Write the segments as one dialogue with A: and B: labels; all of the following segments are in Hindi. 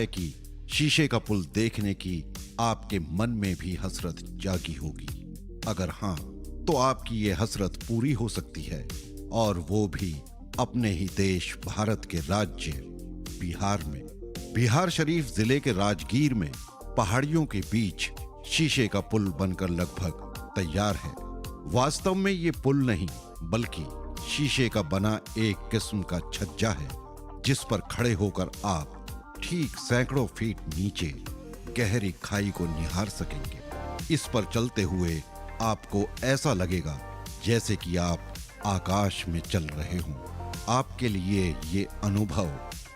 A: कि शीशे का पुल देखने की आपके मन में भी हसरत जागी होगी। अगर हाँ, तो आपकी ये हसरत पूरी हो सकती है, और वो भी अपने ही देश भारत के राज्य बिहार में। बिहार शरीफ जिले के राजगीर में पहाड़ियों के बीच शीशे का पुल बनकर लगभग तैयार है। वास्तव में ये पुल नहीं, बल्कि शीशे का बना एक किस्म का छज्जा है, जिस पर खड़े होकर आप ठीक सैकड़ों फीट नीचे गहरी खाई को निहार सकेंगे। इस पर चलते हुए आपको ऐसा लगेगा जैसे कि आप आकाश में चल रहे हों। आपके लिए ये अनुभव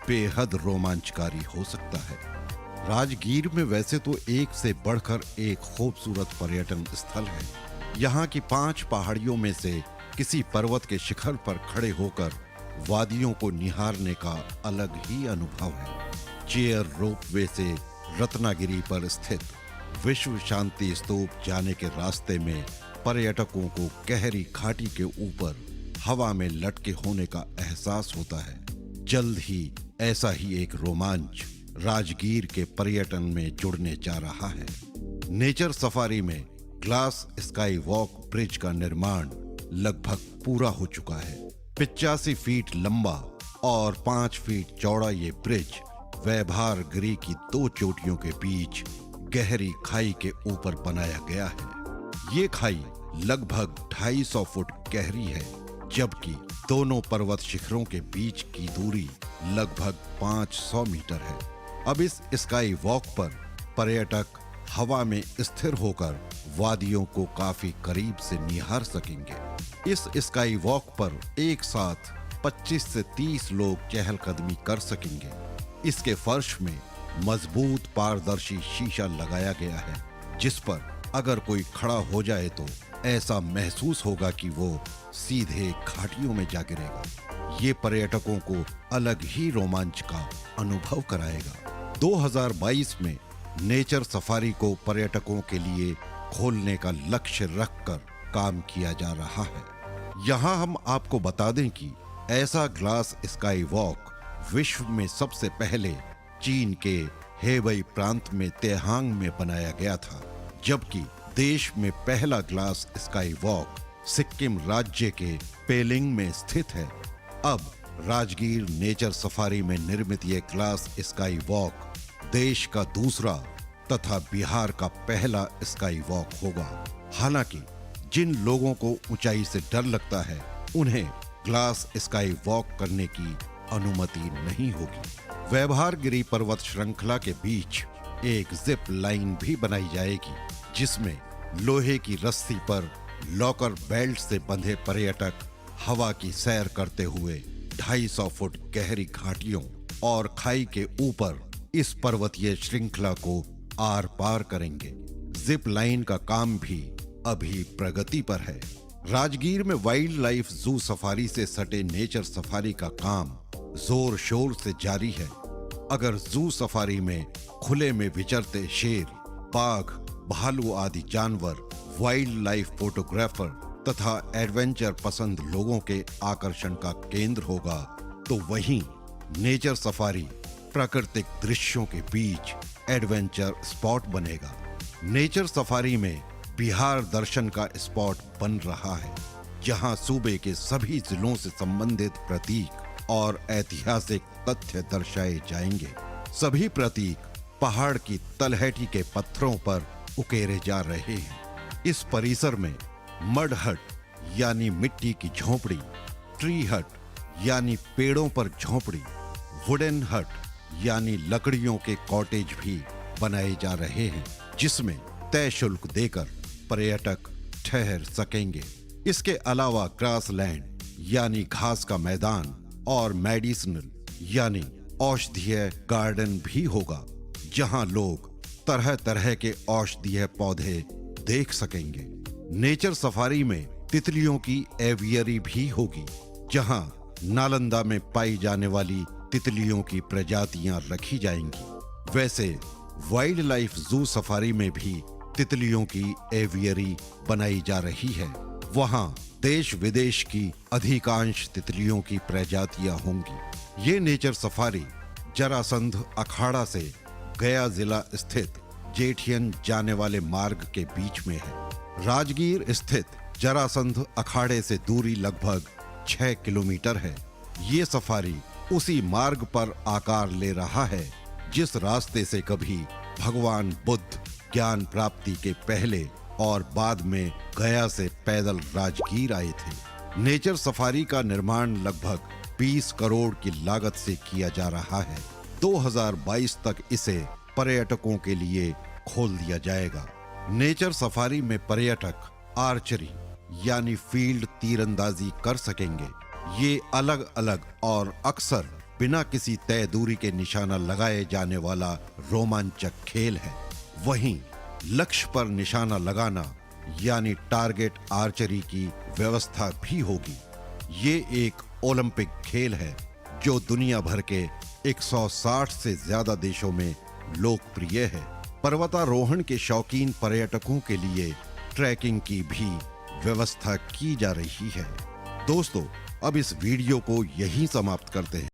A: बेहद रोमांचकारी हो सकता है। राजगीर में वैसे तो एक से बढ़कर एक खूबसूरत पर्यटन स्थल है। यहाँ की 5 पहाड़ियों में से किसी पर्वत के शिखर पर खड़े होकर वादियों को निहारने का अलग ही अनुभव है। चेयर रोपवे से रत्नागिरी पर स्थित विश्व शांति स्तूप जाने के रास्ते में पर्यटकों को गहरी घाटी के ऊपर हवा में लटके होने का एहसास होता है। जल्द ही ऐसा ही एक रोमांच राजगीर के पर्यटन में जुड़ने जा रहा है। नेचर सफारी में ग्लास स्काई वॉक ब्रिज का निर्माण लगभग पूरा हो चुका है। 85 फीट लंबा और 5 फीट चौड़ा ये ब्रिज वैभार गिरी की 2 चोटियों के बीच गहरी खाई के ऊपर बनाया गया है। ये खाई लगभग 250 फुट गहरी है, जबकि दोनों पर्वत शिखरों के बीच की दूरी लगभग 500 मीटर है। अब इस स्काई वॉक पर पर्यटक हवा में स्थिर होकर वादियों को काफी करीब से निहार सकेंगे। इस स्काई वॉक पर एक साथ 25 से 30 लोग चहलकदमी कर सकेंगे। इसके फर्श में मजबूत पारदर्शी शीशा लगाया गया है, जिस पर अगर कोई खड़ा हो जाए तो ऐसा महसूस होगा कि वो सीधे घाटियों में जा गिरेगा। ये पर्यटकों को अलग ही रोमांच का अनुभव कराएगा। 2022 में नेचर सफारी को पर्यटकों के लिए खोलने का लक्ष्य रखकर काम किया जा रहा है। यहाँ हम आपको बता दें कि ऐसा ग्लास स्काई वॉक विश्व में सबसे पहले चीन के हेबई प्रांत में तेहांग में बनाया गया था, जबकि देश में पहला ग्लास स्काई वॉक सिक्किम राज्य के पेलिंग में स्थित है। अब राजगीर नेचर सफारी में निर्मित ये ग्लास स्काई वॉक देश का दूसरा तथा बिहार का पहला स्काई वॉक होगा। हालांकि जिन लोगों को ऊंचाई से डर लगता है, उन्हें ग्लास स्काई वॉक करने की अनुमति नहीं होगी। वैभार गिरी पर्वत श्रृंखला के बीच एक जिप लाइन भी बनाई जाएगी, जिसमें लोहे की रस्सी पर लॉकर बेल्ट से बंधे पर्यटक हवा की सैर करते हुए 250 फुट गहरी घाटियों और खाई के ऊपर इस पर्वतीय श्रृंखला को आर पार करेंगे। जिप लाइन का काम भी अभी प्रगति पर है। राजगीर में वाइल्ड लाइफ जू सफारी से सटे नेचर सफारी का काम जोर शोर से जारी है। अगर जू सफारी में खुले में विचरते शेर, बाघ, भालू आदि जानवर वाइल्ड लाइफ फोटोग्राफर तथा एडवेंचर पसंद लोगों के आकर्षण का केंद्र होगा, तो वहीं नेचर सफारी प्राकृतिक दृश्यों के बीच एडवेंचर स्पॉट बनेगा। नेचर सफारी में बिहार दर्शन का स्पॉट बन रहा है, जहां सूबे के सभी जिलों से संबंधित प्रतीक और ऐतिहासिक तथ्य दर्शाए जाएंगे। सभी प्रतीक पहाड़ की तलहटी के पत्थरों पर उकेरे जा रहे हैं। इस परिसर में मड हट यानी मिट्टी की झोपड़ी, ट्री हट यानी पेड़ों पर झोपड़ी, वुडन हट यानी लकड़ियों के कॉटेज भी बनाए जा रहे हैं, जिसमें तय शुल्क देकर पर्यटक ठहर सकेंगे। इसके अलावा ग्रासलैंड यानी घास का मैदान और मेडिसिनल यानी औषधीय गार्डन भी होगा, जहां लोग तरह तरह के औषधीय पौधे देख सकेंगे। नेचर सफारी में तितलियों की एवियरी भी होगी, जहां नालंदा में पाई जाने वाली तितलियों की प्रजातियां रखी जाएंगी। वैसे वाइल्ड लाइफ जू सफारी में भी तितलियों की एवियरी बनाई जा रही है। वहां देश विदेश की अधिकांश तितलियों की प्रजातियां होंगी। ये नेचर सफारी जरासंध अखाड़ा से गया जिला स्थित जेठियन जाने वाले मार्ग के बीच में है। राजगीर स्थित जरासंध अखाड़े से दूरी लगभग 6 किलोमीटर है। ये सफारी उसी मार्ग पर आकार ले रहा है जिस रास्ते से कभी भगवान बुद्ध ज्ञान प्राप्ति के पहले और बाद में गया से पैदल राजगीर आए थे। नेचर सफारी का निर्माण लगभग 20 करोड़ की लागत से किया जा रहा है। 2022 तक इसे पर्यटकों के लिए खोल दिया जाएगा। नेचर सफारी में पर्यटक आर्चरी यानी फील्ड तीरंदाजी कर सकेंगे। ये अलग अलग और अक्सर बिना किसी तय दूरी के निशाना लगाए जाने वाला रोमांचक खेल है। वहीं लक्ष्य पर निशाना लगाना यानी टारगेट आर्चरी की व्यवस्था भी होगी। ये एक ओलंपिक खेल है जो दुनिया भर के 160 से ज्यादा देशों में लोकप्रिय है। पर्वतारोहण के शौकीन पर्यटकों के लिए ट्रैकिंग की भी व्यवस्था की जा रही है। दोस्तों, अब इस वीडियो को यहीं समाप्त करते हैं।